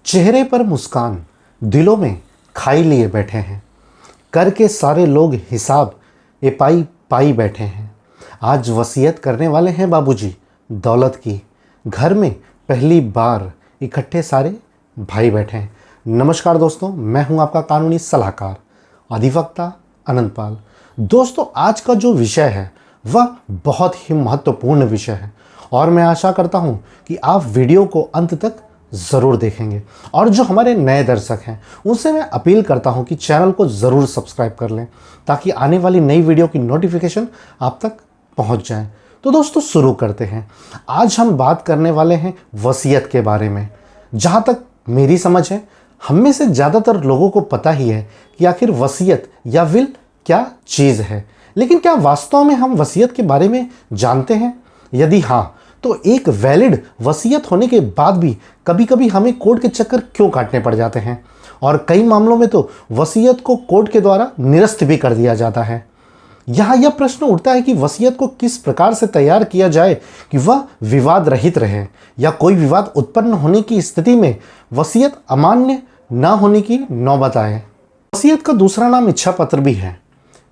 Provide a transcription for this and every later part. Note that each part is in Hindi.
चेहरे पर मुस्कान, दिलों में खाई लिए बैठे हैं। करके सारे लोग हिसाब ये पाई पाई बैठे हैं। आज वसीयत करने वाले हैं बाबूजी दौलत की। घर में पहली बार इकट्ठे सारे भाई बैठे हैं। नमस्कार दोस्तों, मैं हूं आपका कानूनी सलाहकार अधिवक्ता अनंतपाल। दोस्तों, आज का जो विषय है वह बहुत ही महत्वपूर्ण विषय है और मैं आशा करता हूं कि आप वीडियो को अंत तक ज़रूर देखेंगे। और जो हमारे नए दर्शक हैं उनसे मैं अपील करता हूं कि चैनल को ज़रूर सब्सक्राइब कर लें ताकि आने वाली नई वीडियो की नोटिफिकेशन आप तक पहुंच जाए। तो दोस्तों, शुरू करते हैं। आज हम बात करने वाले हैं वसीयत के बारे में। जहां तक मेरी समझ है, हम में से ज़्यादातर लोगों को पता ही है कि आखिर वसीयत या विल क्या चीज़ है, लेकिन क्या वास्तव में हम वसीयत के बारे में जानते हैं? यदि हाँ, तो एक वैलिड वसीयत होने के बाद भी कभी कभी हमें कोर्ट के चक्कर क्यों काटने पड़ जाते हैं, और कई मामलों में तो वसीयत को कोर्ट के द्वारा निरस्त भी कर दिया जाता है। यहाँ यह प्रश्न उठता है कि वसीयत को किस प्रकार से तैयार किया जाए कि वह विवाद रहित रहे, या कोई विवाद उत्पन्न होने की स्थिति में वसीयत अमान्य न होने की नौबत आए। वसीयत का दूसरा नाम इच्छा पत्र भी है।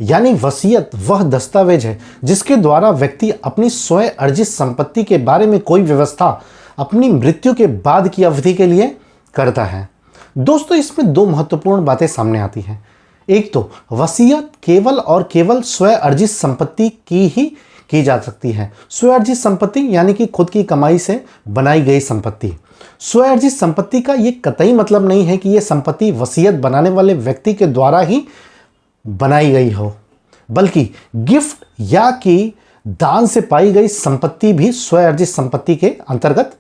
यानी वसीयत वह दस्तावेज है जिसके द्वारा व्यक्ति अपनी स्वयं अर्जित संपत्ति के बारे में कोई व्यवस्था अपनी मृत्यु के बाद की अवधि के लिए करता है। दोस्तों, इसमें दो महत्वपूर्ण बातें सामने आती हैं। एक तो वसीयत केवल और केवल स्वयं अर्जित संपत्ति की ही की जा सकती है। स्वयं अर्जित संपत्ति यानी कि खुद की कमाई से बनाई गई संपत्ति। स्वयं अर्जित संपत्ति का ये कतई मतलब नहीं है कि यह संपत्ति वसीयत बनाने वाले व्यक्ति के द्वारा ही बनाई गई हो, बल्कि गिफ्ट या कि दान से पाई गई संपत्ति भी स्वयं अर्जित संपत्ति के अंतर्गत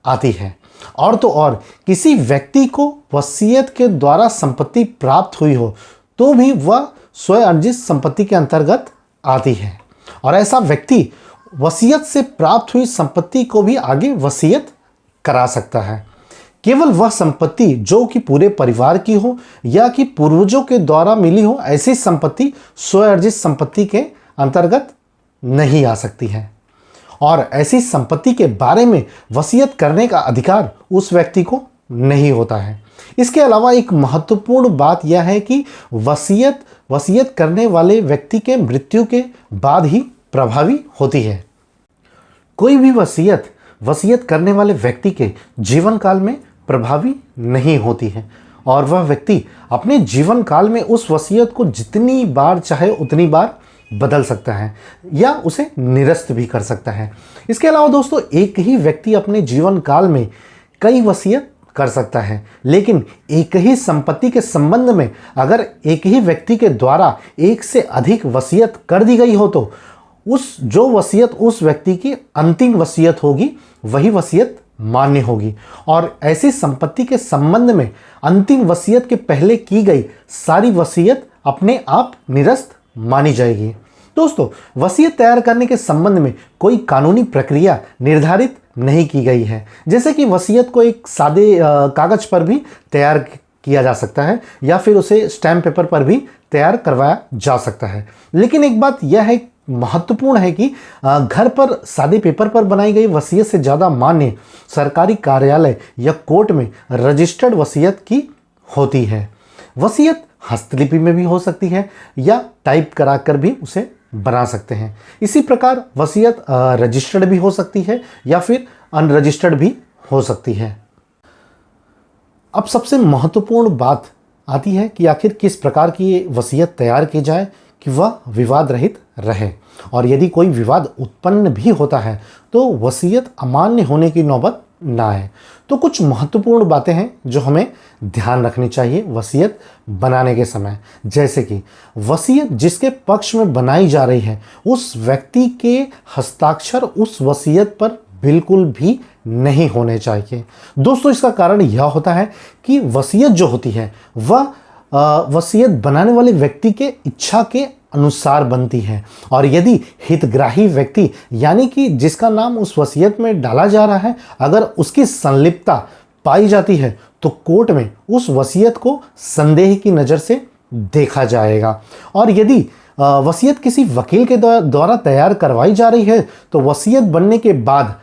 आती है। और तो और किसी व्यक्ति को वसीयत के द्वारा संपत्ति प्राप्त हुई हो तो भी वह स्वयं अर्जित संपत्ति के अंतर्गत आती है, और ऐसा व्यक्ति वसीयत से प्राप्त हुई संपत्ति को भी आगे वसीयत करा सकता है। केवल वह संपत्ति जो कि पूरे परिवार की हो या कि पूर्वजों के द्वारा मिली हो, ऐसी संपत्ति स्वयं अर्जित संपत्ति के अंतर्गत नहीं आ सकती है, और ऐसी संपत्ति के बारे में वसीयत करने का अधिकार उस व्यक्ति को नहीं होता है। इसके अलावा एक महत्वपूर्ण बात यह है कि वसीयत करने वाले व्यक्ति के मृत्यु के बाद ही प्रभावी होती है। कोई भी वसीयत करने वाले व्यक्ति के जीवन काल में प्रभावी नहीं होती है, और वह व्यक्ति अपने जीवन काल में उस वसीयत को जितनी बार चाहे उतनी बार बदल सकता है या उसे निरस्त भी कर सकता है। इसके अलावा दोस्तों, एक ही व्यक्ति अपने जीवन काल में कई वसीयत कर सकता है, लेकिन एक ही संपत्ति के संबंध में अगर एक ही व्यक्ति के द्वारा एक से अधिक वसीयत कर दी गई हो तो जो वसीयत उस व्यक्ति की अंतिम वसीयत होगी वही वसीयत मान्य होगी, और ऐसी संपत्ति के संबंध में अंतिम वसीयत के पहले की गई सारी वसीयत अपने आप निरस्त मानी जाएगी। दोस्तों, वसीयत तैयार करने के संबंध में कोई कानूनी प्रक्रिया निर्धारित नहीं की गई है। जैसे कि वसीयत को एक सादे कागज पर भी तैयार किया जा सकता है या फिर उसे स्टैम्प पेपर पर भी तैयार करवाया जा सकता है। लेकिन एक बात यह है महत्वपूर्ण है कि घर पर सादे पेपर पर बनाई गई वसीयत से ज़्यादा मान्य सरकारी कार्यालय या कोर्ट में रजिस्टर्ड वसीयत की होती है। वसीयत हस्तलिपि में भी हो सकती है या टाइप कराकर भी उसे बना सकते हैं। इसी प्रकार वसीयत रजिस्टर्ड भी हो सकती है या फिर अनरजिस्टर्ड भी हो सकती है। अब सबसे महत्वपूर्ण बात आती है कि आखिर किस प्रकार की ये वसीयत तैयार की जाए कि वह विवाद रहित रहे, और यदि कोई विवाद उत्पन्न भी होता है तो वसीयत अमान्य होने की नौबत ना आए। तो कुछ महत्वपूर्ण बातें हैं जो हमें ध्यान रखनी चाहिए वसीयत बनाने के समय। जैसे कि वसीयत जिसके पक्ष में बनाई जा रही है उस व्यक्ति के हस्ताक्षर उस वसीयत पर बिल्कुल भी नहीं होने चाहिए। दोस्तों, इसका कारण यह होता है कि वसीयत जो होती है वह वसीयत बनाने वाले व्यक्ति के इच्छा के अनुसार बनती है, और यदि हितग्राही व्यक्ति यानी कि जिसका नाम उस वसीयत में डाला जा रहा है अगर उसकी संलिप्तता पाई जाती है तो कोर्ट में उस वसीयत को संदेह की नज़र से देखा जाएगा। और यदि वसीयत किसी वकील के द्वारा तैयार करवाई जा रही है तो वसीयत बनने के बाद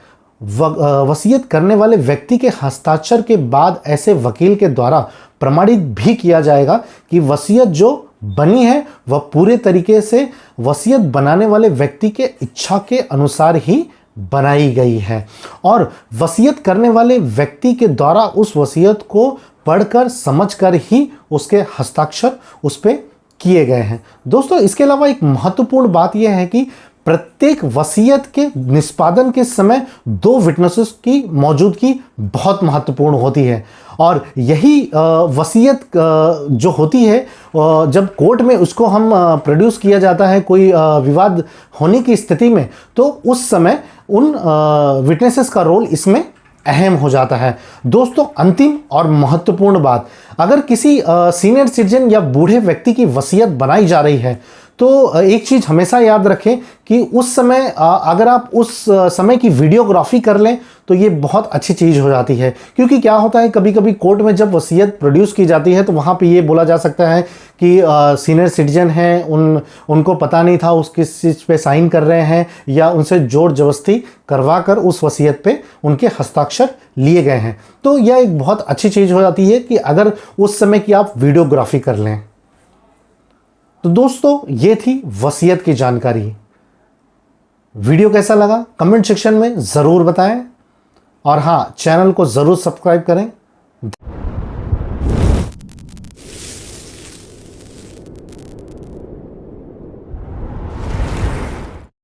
वसीयत करने वाले व्यक्ति के हस्ताक्षर के बाद ऐसे वकील के द्वारा प्रमाणित भी किया जाएगा कि वसीयत जो बनी है वह पूरे तरीके से वसीयत बनाने वाले व्यक्ति के इच्छा के अनुसार ही बनाई गई है और वसीयत करने वाले व्यक्ति के द्वारा उस वसीयत को पढ़कर समझकर ही उसके हस्ताक्षर उस पर किए गए हैं। दोस्तों, इसके अलावा एक महत्वपूर्ण बात यह है कि प्रत्येक वसीयत के निष्पादन के समय 2 विटनेसेस की मौजूदगी बहुत महत्वपूर्ण होती है और यही वसीयत जो होती है जब कोर्ट में उसको हम प्रोड्यूस किया जाता है कोई विवाद होने की स्थिति में, तो उस समय उन विटनेसेस का रोल इसमें अहम हो जाता है। दोस्तों, अंतिम और महत्वपूर्ण बात, अगर किसी सीनियर सिटीजन या बूढ़े व्यक्ति की वसीयत बनाई जा रही है तो एक चीज़ हमेशा याद रखें कि उस समय अगर आप उस समय की वीडियोग्राफी कर लें तो ये बहुत अच्छी चीज़ हो जाती है। क्योंकि क्या होता है, कभी कभी कोर्ट में जब वसीयत प्रोड्यूस की जाती है तो वहाँ पे ये बोला जा सकता है कि सीनियर सिटीजन हैं, उनको पता नहीं था उस किस चीज़ पे साइन कर रहे हैं या उनसे जोर जबरदस्ती करवा कर उस वसीयत पे उनके हस्ताक्षर लिए गए हैं। तो यह एक बहुत अच्छी चीज़ हो जाती है कि अगर उस समय की आप वीडियोग्राफी कर लें। तो दोस्तों, ये थी वसीयत की जानकारी। वीडियो कैसा लगा कमेंट सेक्शन में ज़रूर बताएं और हाँ, चैनल को ज़रूर सब्सक्राइब करें।